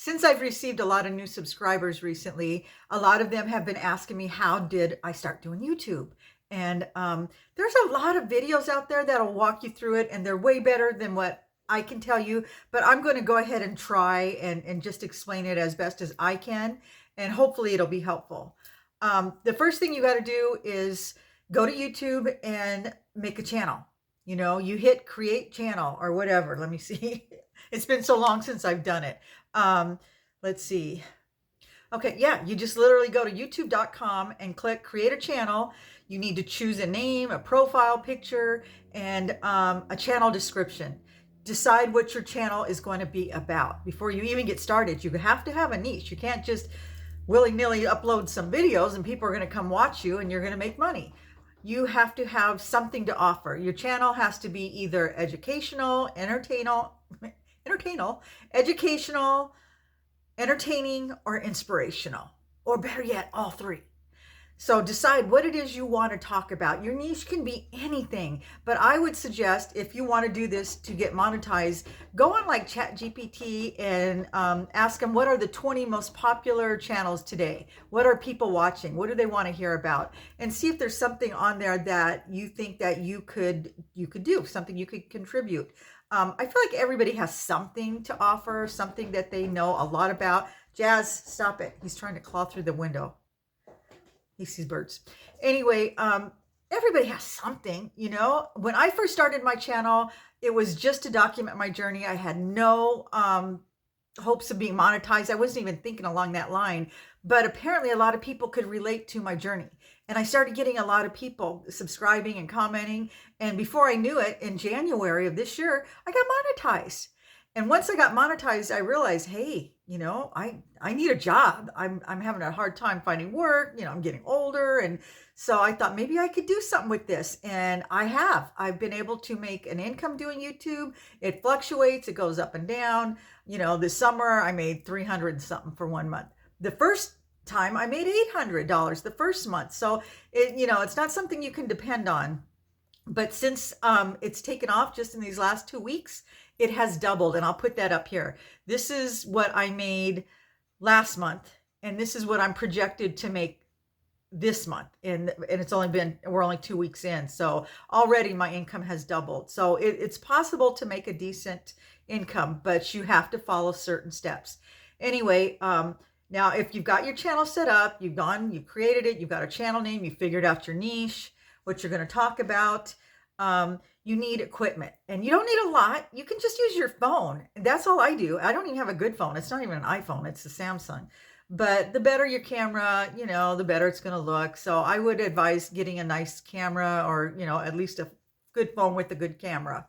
Since I've received a lot of new subscribers recently, a lot of them have been asking me, how did I start doing YouTube? And there's a lot of videos out there that'll walk you through it, and they're way better than what I can tell you. But I'm going to go ahead and try and just explain it as best as I can, and hopefully it'll be helpful. The first thing you got to do is go to YouTube and make a channel. You hit create channel or whatever. Let me see. It's been so long since I've done it. Um, let's see. Okay, yeah, you just literally go to youtube.com and click create a channel. You need to choose a name, a profile picture, and a channel description. Decide what your channel is going to be about. Before you even get started, you have to have a niche. You can't just willy-nilly upload some videos and people are going to come watch you and you're going to make money. You have to have something to offer. Your channel has to be either educational, educational, entertaining, or inspirational, or better yet, all three. So decide what it is you want to talk about. Your niche can be anything, but I would suggest if you want to do this to get monetized, go on like ChatGPT and ask them what are the 20 most popular channels today? What are people watching? What do they want to hear about? And see if there's something on there that you think that you could do, something you could contribute. I feel like everybody has something to offer, something that they know a lot about. Jazz, stop it. He's trying to claw through the window. He sees birds. Anyway, everybody has something, When I first started my channel, it was just to document my journey. I had no hopes of being monetized. I wasn't even thinking along that line. But apparently a lot of people could relate to my journey. And I started getting a lot of people subscribing and commenting. And before I knew it, in January of this year, I got monetized. And once I got monetized, I realized, hey, I need a job. I'm having a hard time finding work. I'm getting older. And so I thought maybe I could do something with this. And I've been able to make an income doing YouTube. It fluctuates. It goes up and down. This summer I made 300 something for 1 month. The first time I made $800 the first month. So it's not something you can depend on. But since it's taken off just in these last 2 weeks, it has doubled. And I'll put that up here. This is what I made last month. And this is what I'm projected to make this month. And we're only 2 weeks in. So already my income has doubled. So it's possible to make a decent income, but you have to follow certain steps. Anyway, now if you've got your channel set up, you've created it, you've got a channel name, you figured out your niche, what you're going to talk about. You need equipment, and you don't need a lot. You can just use your phone. That's all I do. I don't even have a good phone. It's not even an iPhone. It's a Samsung. But the better your camera, the better it's going to look. So I would advise getting a nice camera, or, at least a good phone with a good camera.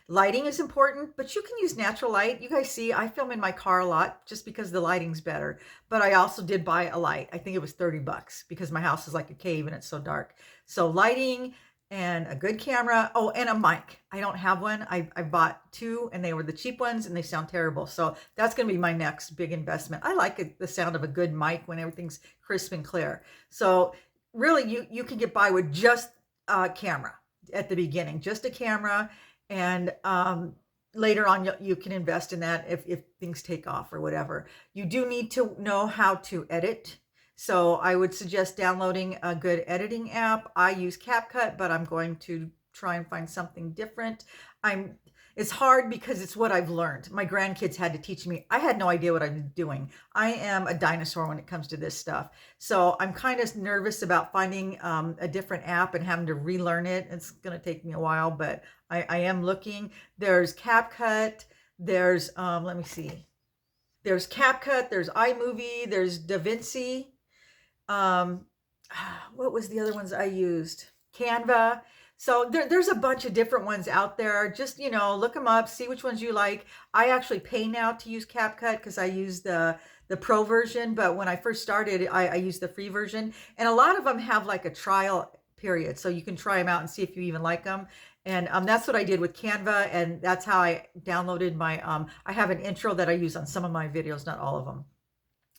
Lighting is important, but you can use natural light. You guys see, I film in my car a lot just because the lighting's better. But I also did buy a light. I think it was $30 because my house is like a cave and it's so dark. So lighting and a good camera. Oh, and a mic. I don't have one. I bought two, and they were the cheap ones, and they sound terrible. So that's going to be my next big investment. I like the sound of a good mic when everything's crisp and clear. So really, you can get by with just a camera at the beginning, just a camera. And later on, you can invest in that if things take off or whatever. You do need to know how to edit. So I would suggest downloading a good editing app. I use CapCut, but I'm going to try and find something different. It's hard because it's what I've learned. My grandkids had to teach me. I had no idea what I was doing. I am a dinosaur when it comes to this stuff. So I'm kind of nervous about finding a different app and having to relearn it. It's going to take me a while, but I am looking. There's CapCut. There's, let me see. There's CapCut. There's iMovie. There's DaVinci. What was the other ones I used? Canva. So there's a bunch of different ones out there. Just, look them up, see which ones you like. I actually pay now to use CapCut because I use the pro version. But when I first started, I used the free version. And a lot of them have like a trial period. So you can try them out and see if you even like them. And that's what I did with Canva. And that's how I downloaded my, I have an intro that I use on some of my videos, not all of them.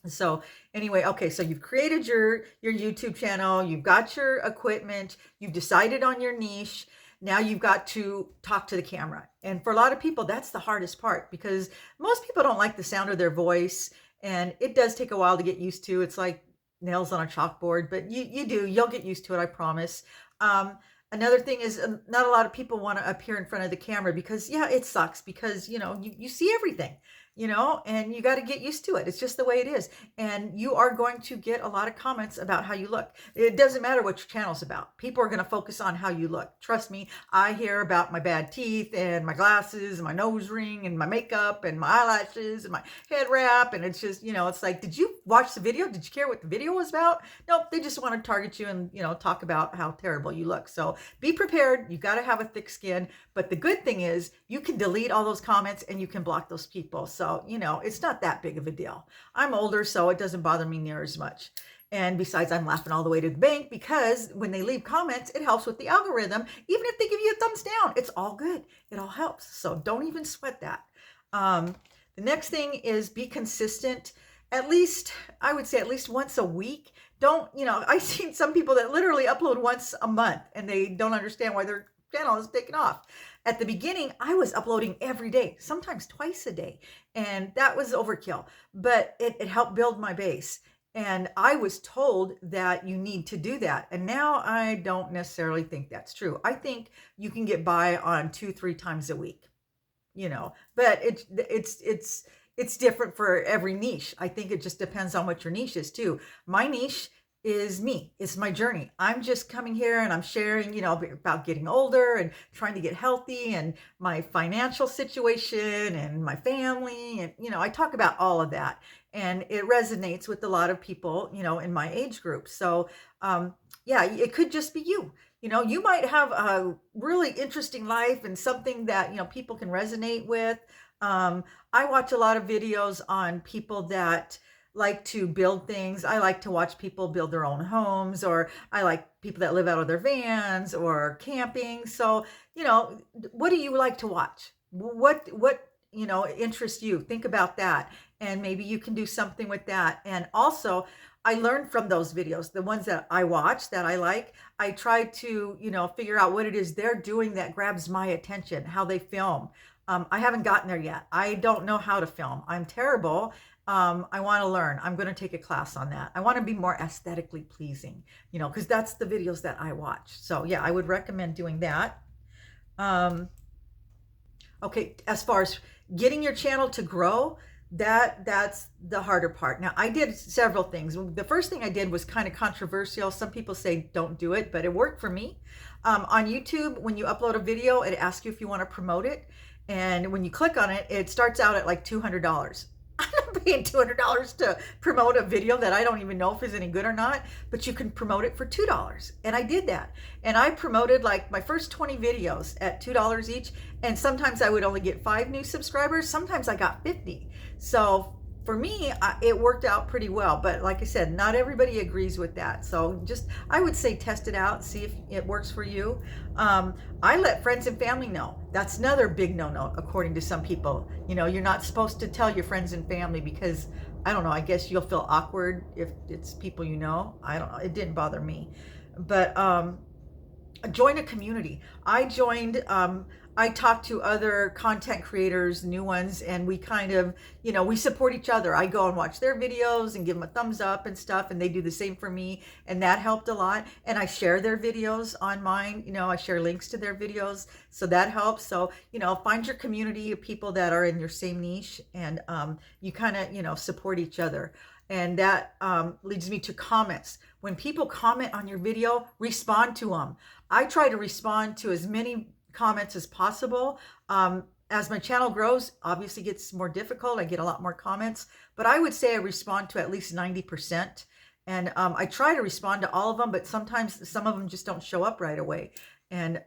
So anyway, okay, so you've created your YouTube channel, you've got your equipment, you've decided on your niche. Now you've got to talk to the camera. And for a lot of people, that's the hardest part because most people don't like the sound of their voice. And it does take a while to get used to. It's like nails on a chalkboard, but you'll get used to it, I promise. Um, Another thing is not a lot of people want to appear in front of the camera because, yeah, it sucks because, you see everything, and you got to get used to it. It's just the way it is. And you are going to get a lot of comments about how you look. It doesn't matter what your channel's about. People are going to focus on how you look. Trust me, I hear about my bad teeth and my glasses and my nose ring and my makeup and my eyelashes and my head wrap. And it's just, it's like, did you watch the video? Did you care what the video was about? Nope, they just want to target you and, talk about how terrible you look. So be prepared. You got to have a thick skin. But the good thing is you can delete all those comments and you can block those people. So, it's not that big of a deal. I'm older, so it doesn't bother me near as much. And besides, I'm laughing all the way to the bank because when they leave comments, it helps with the algorithm. Even if they give you a thumbs down, it's all good. It all helps. So don't even sweat that. The next thing is be consistent. At least, I would say at least once a week. Don't, I've seen some people that literally upload once a month and they don't understand why their channel is taking off. At the beginning, I was uploading every day, sometimes twice a day, and that was overkill, but it helped build my base. And I was told that you need to do that. And now I don't necessarily think that's true. I think you can get by on 2-3 times a week, but it's different for every niche. I think it just depends on what your niche is too. My niche is me. It's my journey. I'm just coming here and I'm sharing, about getting older and trying to get healthy and my financial situation and my family. And, I talk about all of that and it resonates with a lot of people, in my age group. So, yeah, it could just be you. You might have a really interesting life and something that, people can resonate with. I watch a lot of videos on people that like to build things. I like to watch people build their own homes, or I like people that live out of their vans or camping. So, what do you like to watch? What interests you? Think about that. And maybe you can do something with that. And also, I learned from those videos, the ones that I watch that I like. I try to, figure out what it is they're doing that grabs my attention, how they film. I haven't gotten there yet. I don't know how to film. I'm terrible. I want to learn. I'm going to take a class on that. I want to be more aesthetically pleasing, because that's the videos that I watch. So yeah, I would recommend doing that. Okay, as far as getting your channel to grow, that's the harder part. Now, I did several things. The first thing I did was kind of controversial. Some people say don't do it, but it worked for me. On YouTube, when you upload a video, it asks you if you want to promote it. And when you click on it, it starts out at like $200. I'm not paying $200 to promote a video that I don't even know if it's any good or not, but you can promote it for $2. And I did that. And I promoted like my first 20 videos at $2 each. And sometimes I would only get 5 new subscribers. Sometimes I got 50. So for me, it worked out pretty well. But like I said, not everybody agrees with that. So just, I would say test it out, see if it works for you. I let friends and family know. That's another big no-no, according to some people. You're not supposed to tell your friends and family because, I don't know, I guess you'll feel awkward if it's people you know. I don't know. It didn't bother me. But join a community. I talk to other content creators, new ones, and we kind of, we support each other. I go and watch their videos and give them a thumbs up and stuff, and they do the same for me, and that helped a lot. And I share their videos on mine. I share links to their videos, so that helps. So, find your community of people that are in your same niche, and you kind of, support each other. And that leads me to comments. When people comment on your video, respond to them. I try to respond to as many comments as possible. As my channel grows, obviously gets more difficult. I get a lot more comments, but I would say I respond to at least 90%. And I try to respond to all of them, but sometimes some of them just don't show up right away. And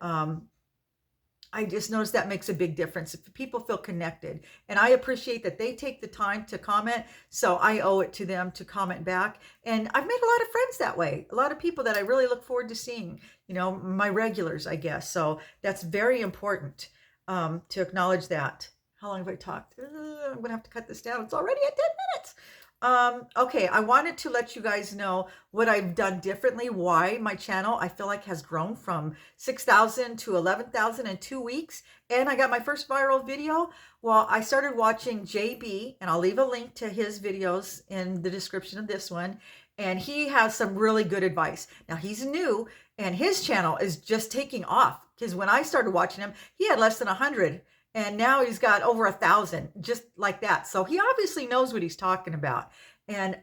I just noticed that makes a big difference if people feel connected. And I appreciate that they take the time to comment. So I owe it to them to comment back. And I've made a lot of friends that way. A lot of people that I really look forward to seeing, my regulars, I guess. So that's very important to acknowledge that. How long have I talked? I'm going to have to cut this down. It's already at 10 minutes. Okay, I wanted to let you guys know what I've done differently, why my channel I feel like has grown from 6,000 to 11,000 in 2 weeks, and I got my first viral video. Well, I started watching JB, and I'll leave a link to his videos in the description of this one, and he has some really good advice. Now, he's new, and his channel is just taking off, because when I started watching him, he had less than 100, and now he's got over 1,000, just like that. So he obviously knows what he's talking about. And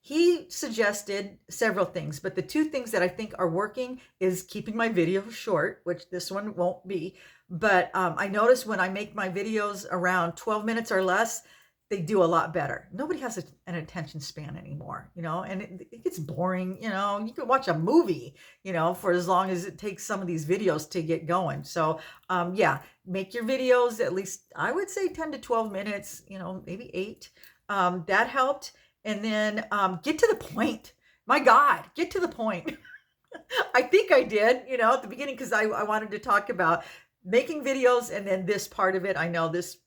he suggested several things, but the two things that I think are working is keeping my videos short, which this one won't be. But I notice when I make my videos around 12 minutes or less, they do a lot better. Nobody has an attention span anymore, and it gets boring. You can watch a movie, for as long as it takes some of these videos to get going. So yeah, make your videos at least, I would say 10 to 12 minutes, maybe 8. That helped. And then get to the point. My God, get to the point. I think I did, at the beginning, because I wanted to talk about making videos, and then this part of it. I know this,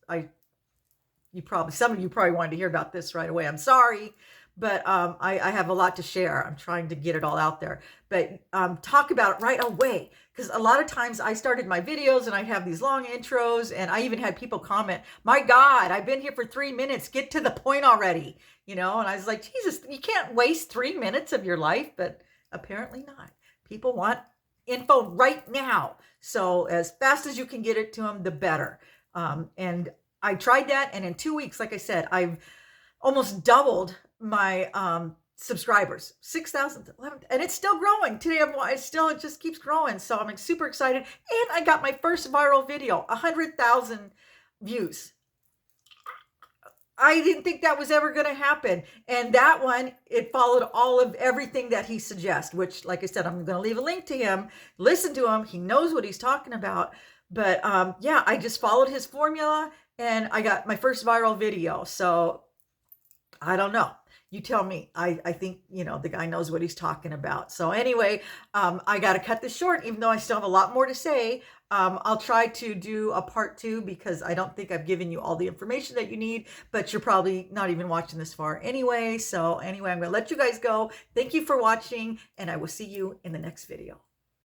some of you probably wanted to hear about this right away. I'm sorry, but I have a lot to share. I'm trying to get it all out there, but talk about it right away. Because a lot of times I started my videos and I have these long intros, and I even had people comment, my God, I've been here for 3 minutes. Get to the point already. And I was like, Jesus, you can't waste 3 minutes of your life, but apparently not. People want info right now. So as fast as you can get it to them, the better. And I tried that, and in 2 weeks, like I said, I've almost doubled my subscribers, 6,000, 11, and it's still growing. Today, it just keeps growing. So I'm super excited. And I got my first viral video, 100,000 views. I didn't think that was ever going to happen. And that one, it followed all of everything that he suggests, which, like I said, I'm going to leave a link to him. Listen to him. He knows what he's talking about. But yeah, I just followed his formula, and I got my first viral video. So I don't know. You tell me. I think, the guy knows what he's talking about. So anyway, I got to cut this short, even though I still have a lot more to say. I'll try to do a part 2, because I don't think I've given you all the information that you need, but you're probably not even watching this far anyway. So anyway, I'm going to let you guys go. Thank you for watching, and I will see you in the next video.